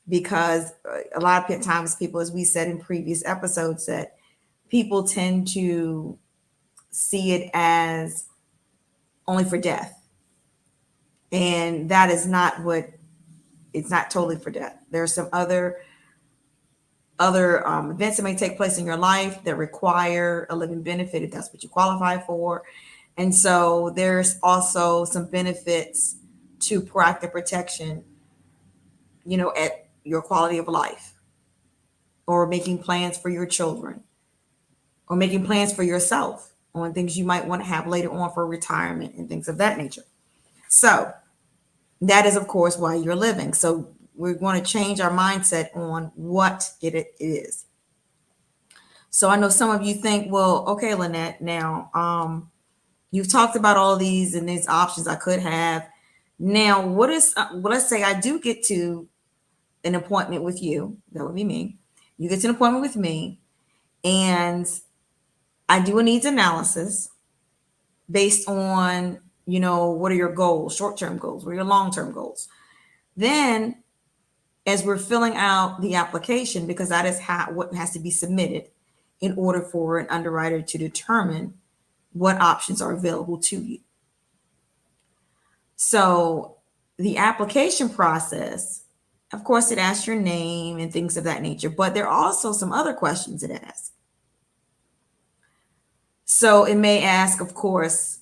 because a lot of times people, as we said in previous episodes, that people tend to see it as only for death. And that is not what, it's not totally for death. There are some other events that may take place in your life that require a living benefit if that's what you qualify for. And so there's also some benefits to proactive protection, at your quality of life, or making plans for your children, or making plans for yourself on things you might want to have later on for retirement and things of that nature. So that is, of course, why you're living. So we're going to change our mindset on what it is. So I know some of you think, well, okay, Lenette, now you've talked about all these and these options I could have. Now, what is, well, let's say I do get to an appointment with you. That would be me. You get to an appointment with me, and I do a needs analysis based on, what are your goals, short-term goals, what are your long-term goals. Then, as we're filling out the application, because that is what has to be submitted in order for an underwriter to determine what options are available to you. So the application process, of course, it asks your name and things of that nature, but there are also some other questions it asks. So it may ask, of course,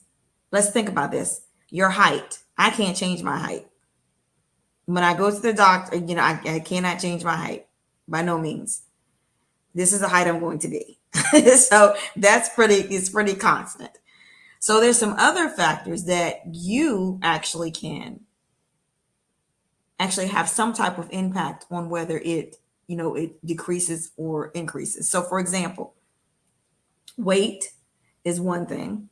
let's think about this, your height. I can't change my height. When I go to the doctor, I cannot change my height by no means. This is the height I'm going to be. So it's pretty constant. So there's some other factors that you actually can actually have some type of impact on whether it decreases or increases. So for example, weight is one thing,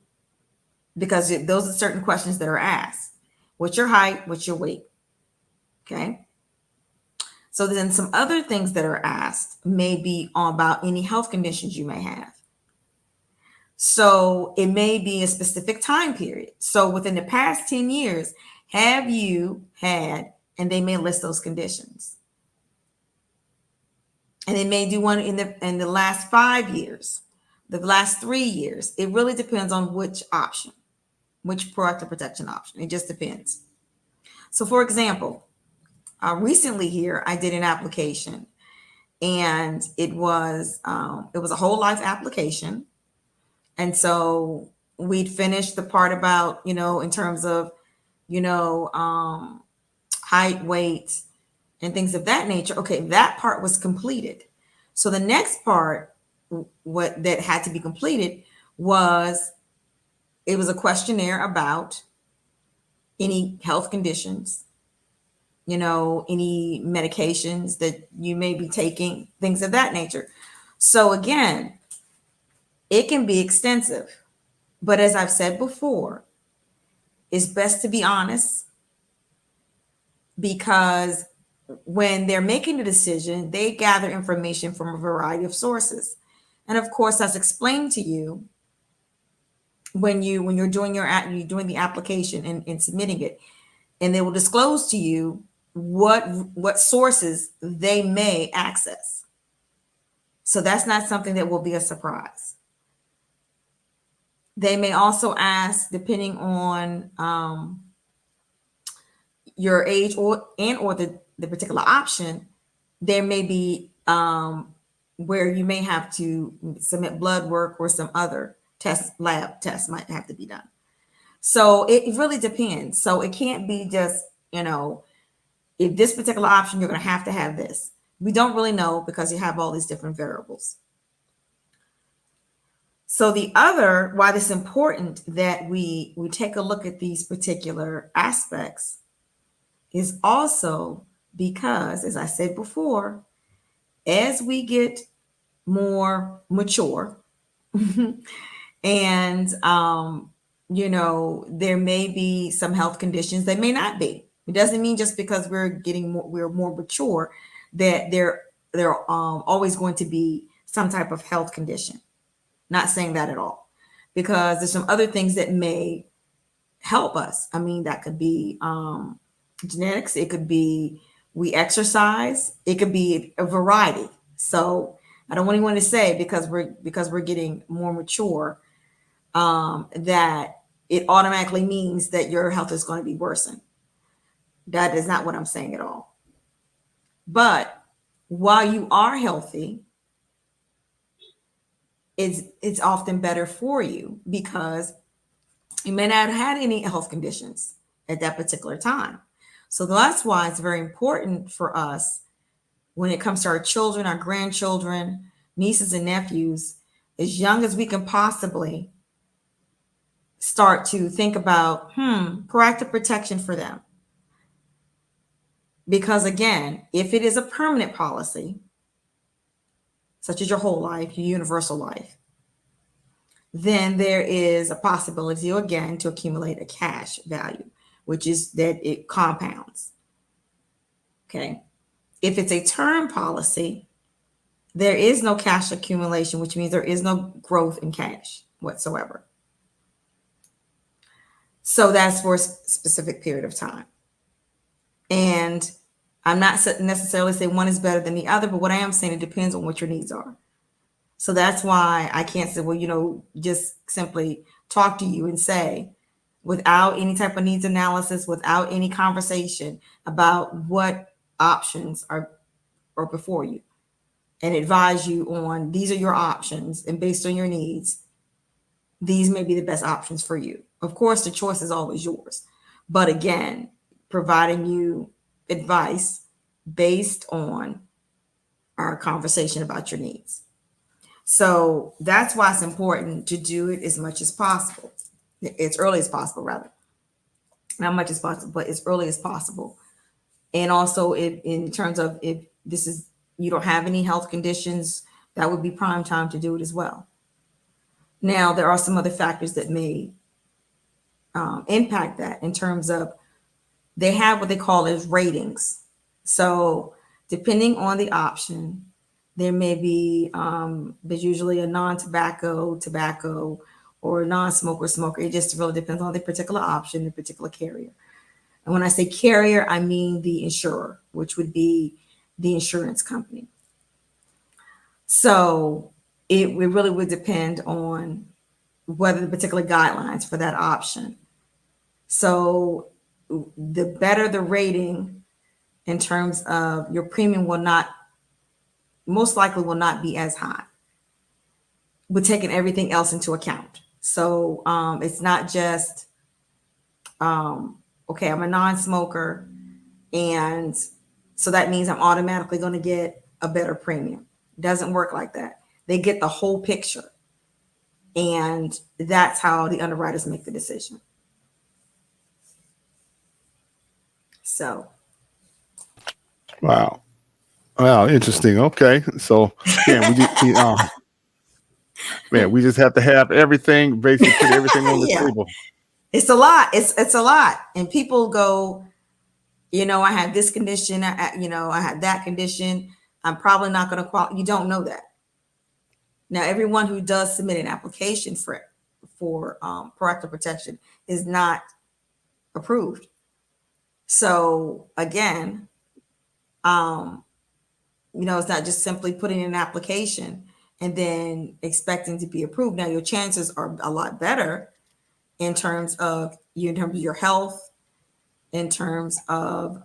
because those are certain questions that are asked. What's your height? What's your weight? Okay. So then some other things that are asked may be about any health conditions you may have. So it may be a specific time period. So within the past 10 years, have you had, and they may list those conditions. And they may do one in the last 5 years, the last 3 years. It really depends on which option, which proactive protection option. It just depends. So for example, recently here, I did an application, and it was a whole life application. And so we'd finished the part about, in terms of, height, weight, and things of that nature. Okay, that part was completed. So the next part, what that had to be completed was, it was a questionnaire about any health conditions, any medications that you may be taking, things of that nature. So again, it can be extensive, but as I've said before, it's best to be honest, because when they're making the decision, they gather information from a variety of sources. And of course, that's explained to you when you're doing you're doing the application and submitting it, and they will disclose to you what sources they may access. So that's not something that will be a surprise. They may also ask, depending on your age or the particular option, there may be where you may have to submit blood work, or some other lab tests might have to be done. So it really depends. So it can't be just, if this particular option, you're going to have this. We don't really know, because you have all these different variables. So why it's important that we take a look at these particular aspects is also because, as I said before, as we get more mature and, there may be some health conditions that may not be. It doesn't mean just because we're more mature that they're always going to be some type of health condition. Not saying that at all, because there's some other things that may help us. I mean, that could be genetics. It could be We exercise. It could be a variety. So I don't want anyone to say because we're getting more mature that it automatically means that your health is going to be worsened. That is not what I'm saying at all. But while you are healthy, it's often better for you because you may not have had any health conditions at that particular time. So that's why it's very important for us when it comes to our children, our grandchildren, nieces and nephews, as young as we can possibly start to think about proactive protection for them. Because again, if it is a permanent policy, such as your whole life, your universal life, then there is a possibility, again, to accumulate a cash value, which is that it compounds. Okay. If it's a term policy, there is no cash accumulation, which means there is no growth in cash whatsoever. So that's for a specific period of time. And I'm not necessarily saying one is better than the other, but what I am saying, it depends on what your needs are. So that's why I can't say, well, just simply talk to you and say, without any type of needs analysis, without any conversation about what options are before you, and advise you on these are your options, and based on your needs, these may be the best options for you. Of course, the choice is always yours. But again, providing you advice based on our conversation about your needs. So that's why it's important to do it as much as possible, as early as possible, rather. Not much as possible, but as early as possible. And also in terms of if you don't have any health conditions, that would be prime time to do it as well. Now, there are some other factors that may impact that in terms of they have what they call as ratings. So depending on the option, there may be, there's usually a non-tobacco, tobacco, or non-smoker, smoker. It just really depends on the particular option, the particular carrier. And when I say carrier, I mean the insurer, which would be the insurance company. So it really would depend on whether the particular guidelines for that option. So the better the rating in terms of your premium most likely will not be as high. We're taking everything else into account. So it's not just, okay, I'm a non-smoker, and so that means I'm automatically going to get a better premium. It doesn't work like that. They get the whole picture. And that's how the underwriters make the decision. So. Wow, interesting. Okay, so we just have to have everything, basically put everything on the Yeah. table. It's a lot. It's a lot. And people go, I have this condition, I have that condition. I'm probably not going to qualify. You don't know that. Now, everyone who does submit an application for proactive protection is not approved. So again, it's not just simply putting in an application and then expecting to be approved. Now, your chances are a lot better in terms of your health, in terms of,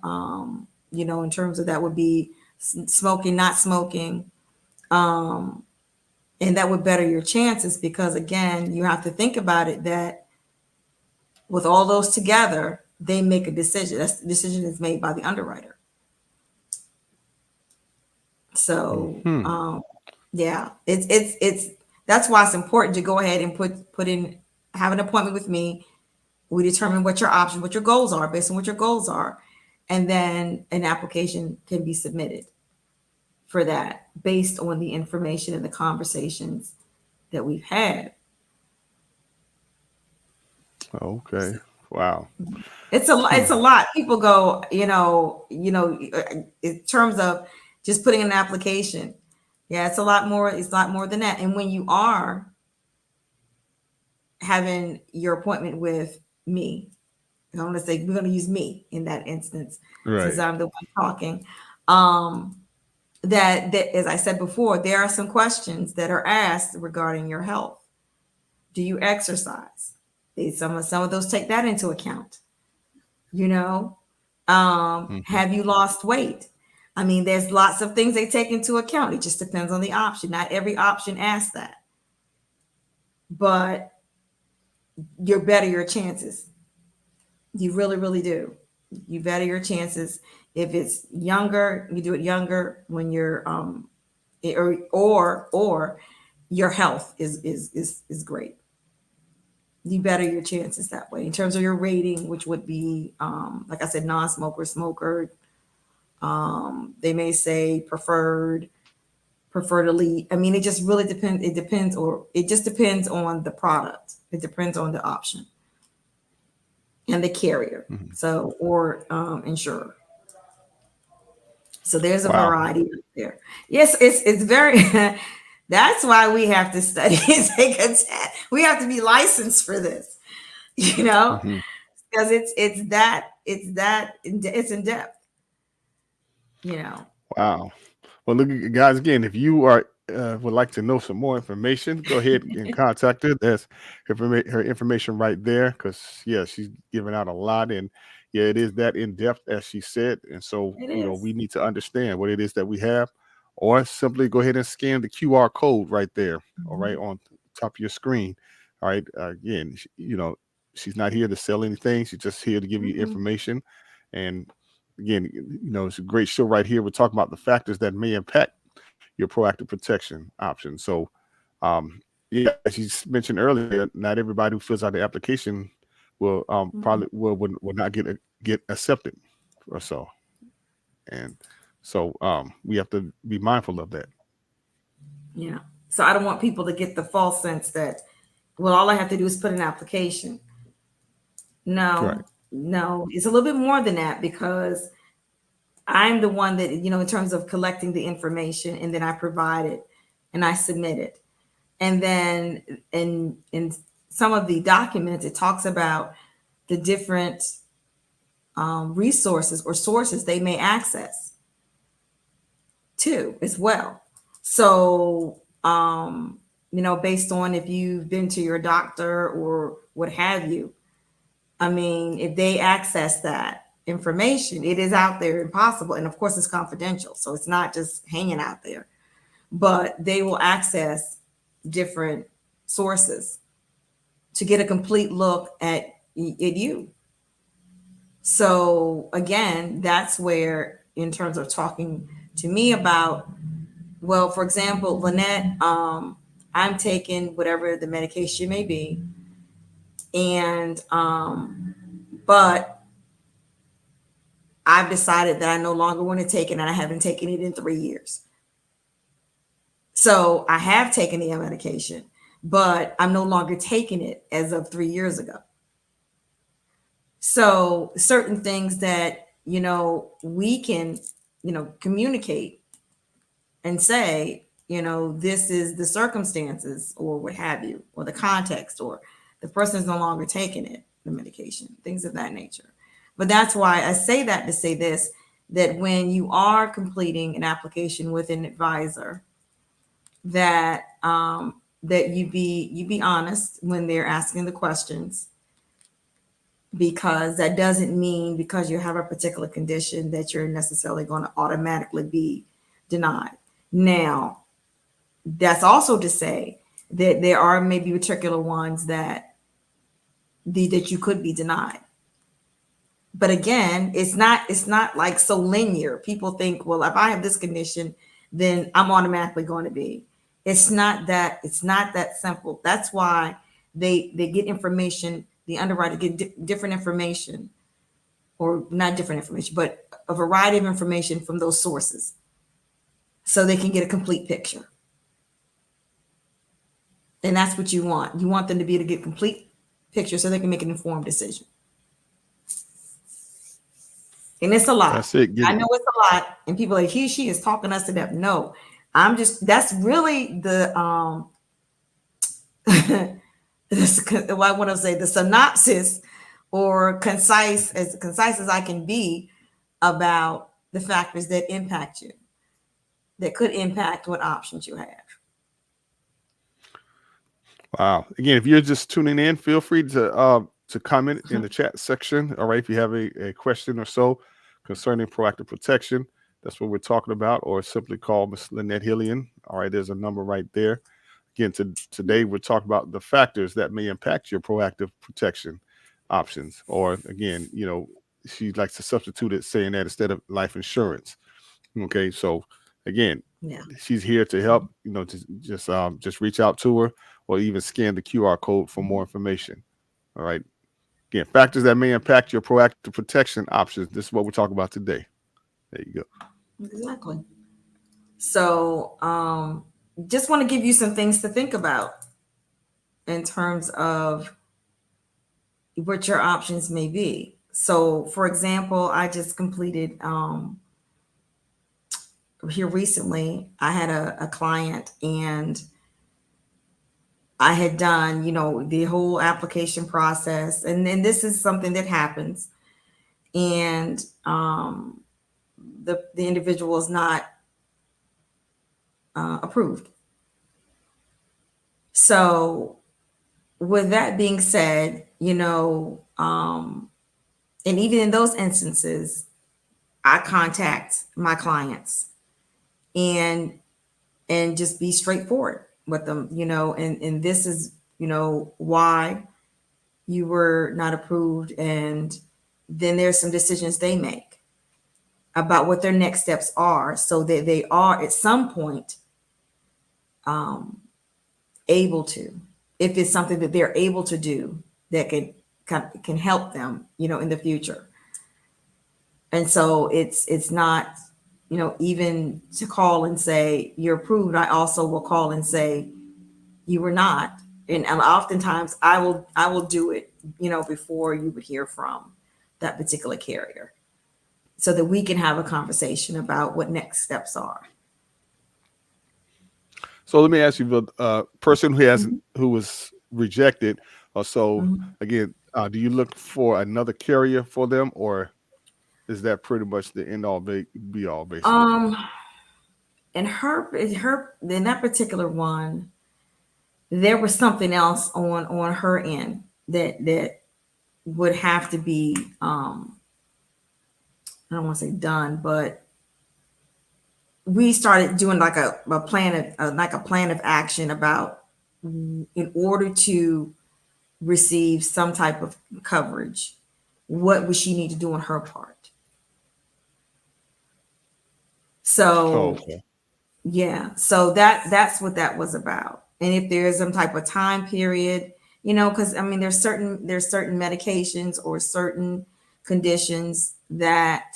in terms of that would be smoking, not smoking. And that would better your chances because, again, you have to think about it that with all those together, they make a decision. That's the decision is made by the underwriter. So, yeah, it's that's why it's important to go ahead and have an appointment with me. We determine what your options, what your goals are, based on what your goals are, and then an application can be submitted for that based on the information and the conversations that we've had. Okay. Wow. It's a lot. People go, in terms of just putting an application. Yeah, it's a lot more. It's a lot more than that. And when you are having your appointment with me, I'm going to say we're going to use me in that instance since Right. I'm the one talking. Um, that, as I said before, there are some questions that are asked regarding your health. Do you exercise? Some of those take that into account. You know, Hmm. have you lost weight? I mean, there's lots of things they take into account. It just depends on the option. Not every option asks that, but you're better your chances. You really, really do. You better your chances. If it's younger, you do it younger when you're or your health is great. You better your chances that way in terms of your rating, which would be like I said, non-smoker, smoker. They may say preferred elite. I mean, it just really depends. It depends, or it just depends on the product. It depends on the option and the carrier. Hmm. So, or insurer. So there's a Wow. variety there. Yes, it's very. That's why we have to study and take a test. We have to be licensed for this, you know, Hmm. because it's in depth, you know. Wow. Well, look, guys, again, if you are would like to know some more information, go ahead and contact her. There's her information right there because, yeah, she's giving out a lot. And, yeah, it is that in depth, as she said. And so, It is. we need to understand what it is that we have, or simply go ahead and scan the QR code right there, all right, Mhm. on top of your screen. All right. Again, she's not here to sell anything. She's just here to give you Mhm. information. And again, it's a great show right here. We're talking about the factors that may impact your proactive protection option. So, yeah, as you mentioned earlier, not everybody who fills out the application will Mhm. probably will not get accepted or so. And so we have to be mindful of that. Yeah. So I don't want people to get the false sense that, well, all I have to do is put an application. Right. No, no, it's a little bit more than that because I'm the one that, in terms of collecting the information and then I provide it and I submit it. And then in some of the documents, it talks about the different resources or sources they may access too, as well. So, based on if you've been to your doctor or what have you, I mean, if they access that information, it is out there and possible. And of course, it's confidential. So it's not just hanging out there, but they will access different sources to get a complete look at you. So again, that's where, in terms of talking to me about, well, for example, Lenette, I'm taking whatever the medication may be, and but I've decided that I no longer want to take it, and I haven't taken it in 3 years. So I have taken the medication, but I'm no longer taking it as of 3 years ago. So certain things that, we can, communicate and say, this is the circumstances or what have you, or the context, or the person is no longer taking it, the medication, things of that nature. But that's why I say that to say this, that when you are completing an application with an advisor, that you be honest when they're asking the questions, because that doesn't mean because you have a particular condition that you're necessarily going to automatically be denied. Now, that's also to say that there are maybe particular ones that you could be denied. But again, it's not like so linear. People think, well, if I have this condition, then I'm automatically going to be. It's not that simple. That's why they get information, the underwriter get different information, or not different information, but a variety of information from those sources so they can get a complete picture. And that's what you want. You want them to be able to get a complete picture so they can make an informed decision. And it's a lot. That's it. I Getting know it's a lot. And people are like, she is talking us to death. No, that's really the I want to say the synopsis or concise as I can be about the factors that impact you, that could impact what options you have. Wow. Again, if you're just tuning in, feel free to comment in the chat section. All right. If you have a question or so concerning proactive protection, that's what we're talking about, or simply call Miss Lenette Hillian. All right. There's a number right there. Again, today we're talking about the factors that may impact your proactive protection options. Or again, she likes to substitute it saying that instead of life insurance. Okay. So again, Yeah. she's here to help. Just reach out to her or even scan the QR code for more information. All right. Again, factors that may impact your proactive protection options. This is what we're talking about today. There you go. Exactly. So, just want to give you some things to think about in terms of what your options may be. So, for example, I just completed here recently, I had a client, and I had done, the whole application process. And then this is something that happens. And the individual is not approved. So, with that being said, and even in those instances, I contact my clients and just be straightforward with them, and this is, why you were not approved. And then there's some decisions they make about what their next steps are, so that they are at some point able to, if it's something that they're able to do that can help them, in the future. And so it's not, even to call and say you're approved. I also will call and say you were not. And oftentimes I will do it, before you would hear from that particular carrier, so that we can have a conversation about what next steps are. So let me ask you, the person Mhm. who was rejected. So Mhm. again, do you look for another carrier for them, or is that pretty much the end all be all basically? Um, in that particular one, there was something else on her end that would have to be, I don't want to say done, but we started doing like a plan of plan of action about, in order to receive some type of coverage, what would she need to do on her part. Oh, So okay. yeah, so that's what that was about. And if there's some type of time period, because I mean, there's certain medications or certain conditions that,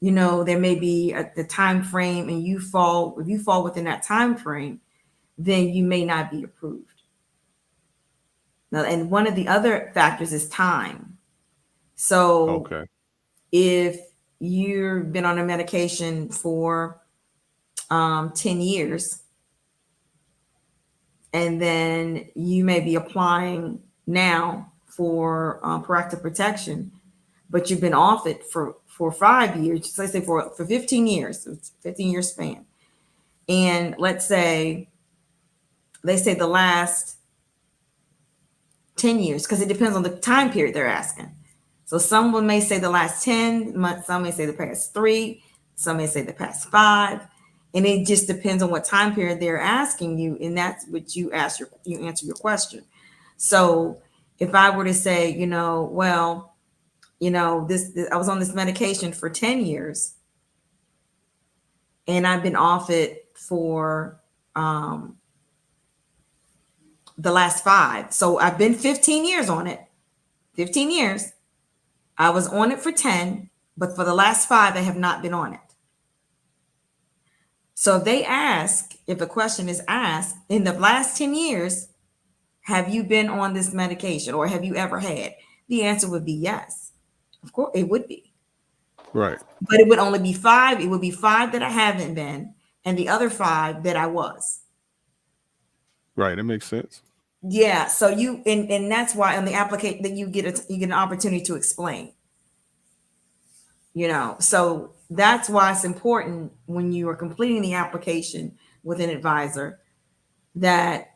there may be the time frame, and if you fall within that time frame, then you may not be approved. Now, and one of the other factors is time. So Okay. if you've been on a medication for 10 years, and then you may be applying now for proactive protection, but you've been off it for 5 years, so let's say for 15 years, it's a 15-year span. And let's say they say the last 10 years, because it depends on the time period they're asking. So someone may say the last 10 months, some may say the past 3, some may say the past 5. And it just depends on what time period they're asking you. And that's what you answer your question. So if I were to say, well, this I was on this medication for 10 years, and I've been off it for the last 5. So I've been 15 years on it. 15 years. I was on it for 10, but for the last 5, I have not been on it. So if the question is asked, in the last 10 years, have you been on this medication, or have you ever had? The answer would be yes. Of course, it would be. Right. But it would only be 5. It would be 5 that I haven't been, and the other 5 that I was. Right. That makes sense. Yeah, so and that's why on the application that you get an opportunity to explain, so that's why it's important when you are completing the application with an advisor that,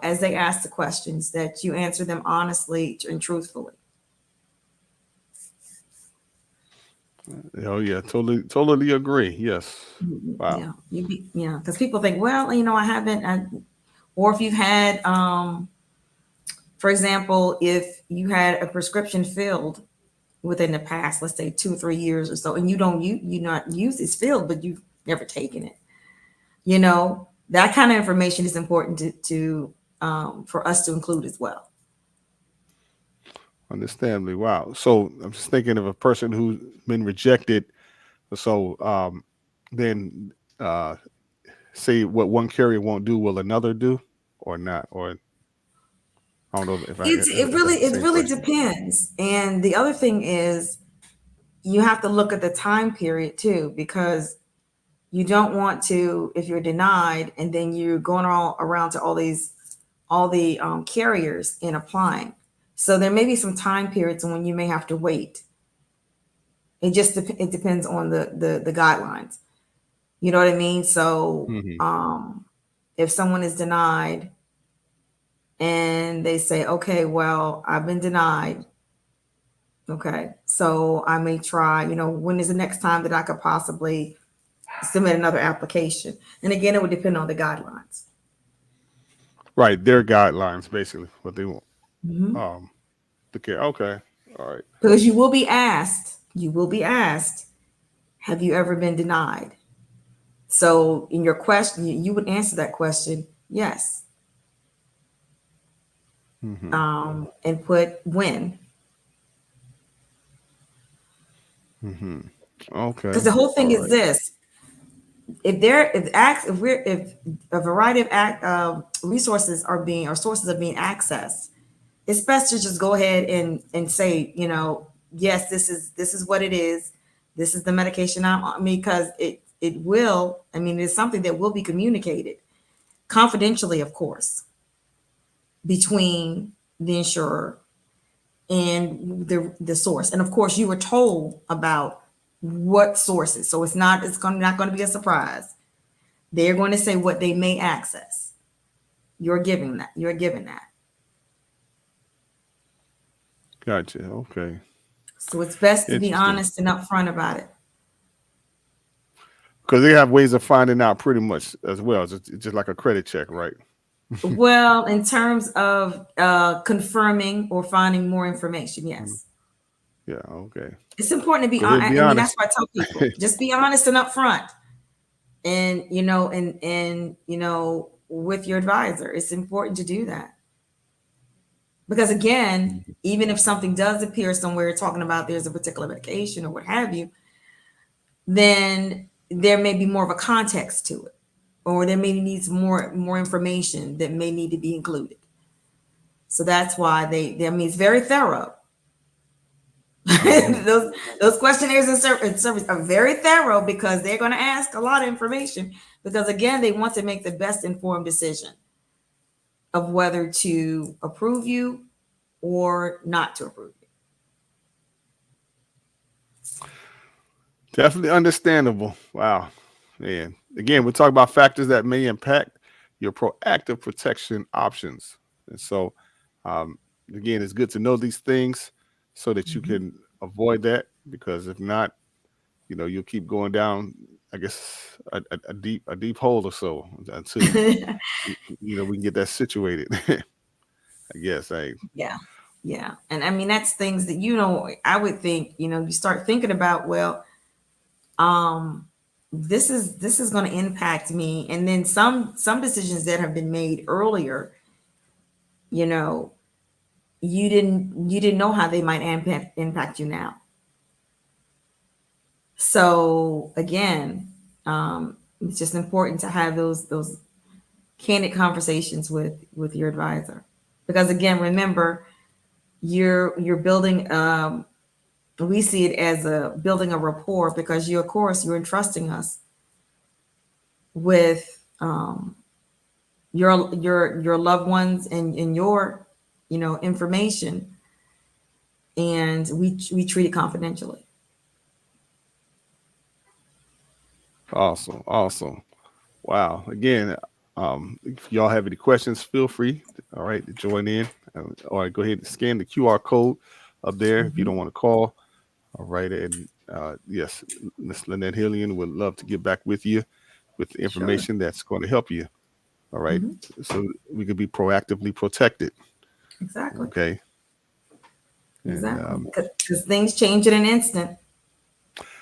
as they ask the questions, that you answer them honestly and truthfully. Oh yeah, totally agree. Yes. Wow. Yeah, because people think, well, I haven't, or if you've had, for example, if you had a prescription filled within the past, let's say 2 or 3 years or so, and you not use this filled, but you've never taken it, that kind of information is important to for us to include as well. Understandably. Wow. So I'm just thinking of a person who's been rejected. So then say what one carrier won't do, will another do, or not? Or I don't know if that's the It same really question. depends. And the other thing is you have to look at the time period too, because you don't want to, if you're denied and then you're going all around to all the carriers in applying. So there may be some time periods when you may have to wait. It depends on the guidelines. You know what I mean? So Hmm. if someone is denied and they say, okay, well, I've been denied. Okay, so I may try, when is the next time that I could possibly submit another application? And again, it would depend on the guidelines. Right, their guidelines, basically, what they want. Mhm. Um, the care. Okay, all right. Because you will be asked, have you ever been denied? So in your question, you would answer that question, yes, Hmm. and put when. Hmm. Because Okay, the whole thing all is right. this: if there, if acts, if a variety of resources are being or sources are being accessed, it's best to just go ahead and say, yes, this is what it is. This is the medication I'm on, because it will. I mean, it's something that will be communicated confidentially, of course, between the insurer and the source. And of course, you were told about what sources, so not going to be a surprise. They're going to say what they may access. You're giving that. Gotcha. Okay, So it's best to be interesting. honest and upfront about it. Because they have ways of finding out pretty much as well. It's just like a credit check, right? Well, in terms of confirming or finding more information, Mhm. yes. Yeah. Okay. It's important to be Go ahead and honest. be I mean, that's honest. why I tell people, just be honest and upfront. And with your advisor, it's important to do that. Because again, Mhm. even if something does appear somewhere talking about there's a particular medication or what have you, then there may be more of a context to it, or there may needs more information that may need to be included. So that's why I mean, it's very thorough. Mhm. Those questionnaires and service are very thorough because they're going to ask a lot of information, because again, they want to make the best informed decision of whether to approve you or not to approve you. Definitely understandable. Wow. Man. Again, we're talking about factors that may impact your proactive protection options. And so, um, again, it's good to know these things so that you Mhm. can avoid that. Because if not, you'll keep going down, I guess, a deep hole or so until we can get that situated. I guess. Yeah. Yeah. And I mean, that's things that, I would think, you start thinking about, well, um, this is going to impact me. And then some decisions that have been made earlier, you know, you didn't know how they might impact you now. So again, it's just important to have those candid conversations with your advisor, because again, remember, you're building, we see it as a building a rapport, because you, of course, you're entrusting us with your loved ones and your, information, and we treat it confidentially. Awesome. Awesome. Wow. Again, if y'all have any questions, feel free, all right, to join in. All right, go ahead and scan the QR code up there if you Hmm. don't want to call. All right. And yes, Miss Lenette Hillian would love to get back with you with Sure. information that's going to help you. All right. Hmm. So we could be proactively protected. Exactly. Okay. And Exactly. Because things change in an instant.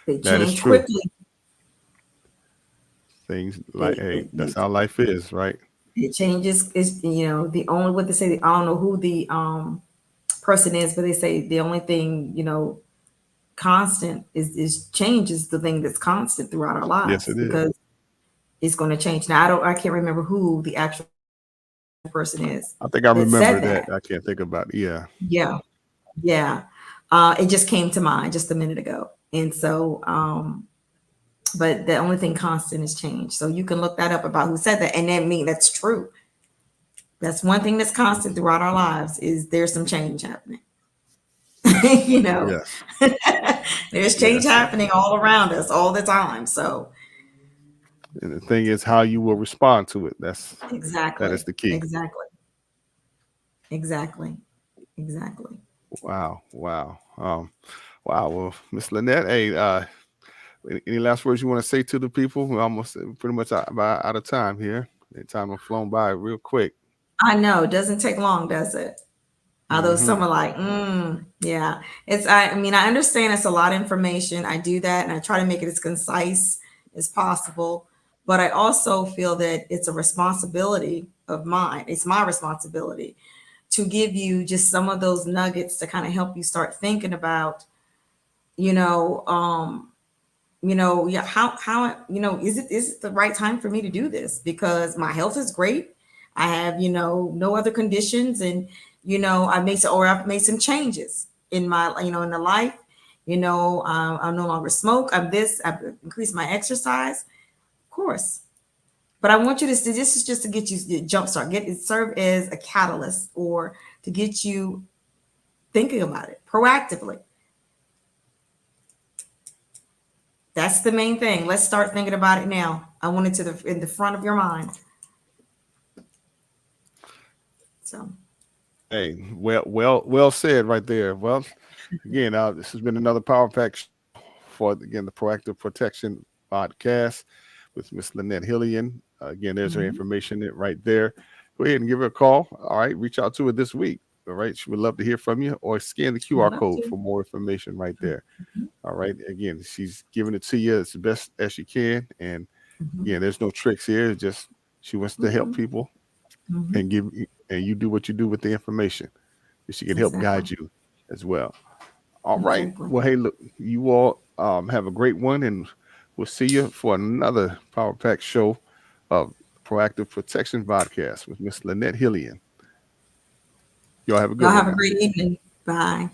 They that is change true. quickly. Things like, They, hey, they, that's they, how life is, right? it changes. Is the only what they say. I don't know who the person is, but they say the only thing constant is change is the thing that's constant throughout our Yes, lives, it is. because it's going to change. Now I can't remember who the actual person is I that think I said remember that. that. I can't think about, yeah. Yeah, yeah. It just came to mind just a minute ago, and so but the only thing constant is change. So you can look that up about who said that, and that mean that's true. That's one thing that's constant throughout our lives is there's some change happening. you know, Yes. there's change Yes. happening all around us all the time. So And the thing is how you will respond to it. That is exactly, the key. exactly, exactly, exactly. Wow. Wow. Wow. Well, Miss Lynette, hey, any last words you want to say to the people? We're almost pretty much out of time here. The time has flown by real quick. I know it doesn't take long, does it? Although Hmm. some are like, yeah, I mean, I understand it's a lot of information. I do that and I try to make it as concise as possible. But I also feel that it's a responsibility of mine. It's my responsibility to give you just some of those nuggets to kind of help you start thinking about, you know, yeah, how is it the right time for me to do this? Because my health is great. I have, no other conditions, and I've made some changes in my, in the life. I no longer smoke. I've increased my exercise, of course. But I want you to see, this is just to get you jumpstart, get it, serve as a catalyst, or to get you thinking about it proactively. That's the main thing. Let's start thinking about it now. I want it in the front of your mind. So Hey, well said right there. Well, again, this has been another Power Pack for, again, the Proactive Protection podcast with Miss Lenette Hillian. Again, there's her mhm. information right there. Go ahead and give her a call. All right, reach out to her this week. All right, she would love to hear from you, or scan the I'd QR love code to. for more information right there. Mhm, All right, again, she's giving it to you as best as she can, and mhm, again, there's no tricks here. It's just she wants to help mhm, people mhm. and and you do what you do with the information. She can help Exactly. guide you as well. All right. Exactly. Well, hey, look, you all have a great one, and we'll see you for another Power Pack show of Proactive Protection Podcast with Miss Lynette Hillian. Y'all have a good Y'all one have a now. great evening. Bye.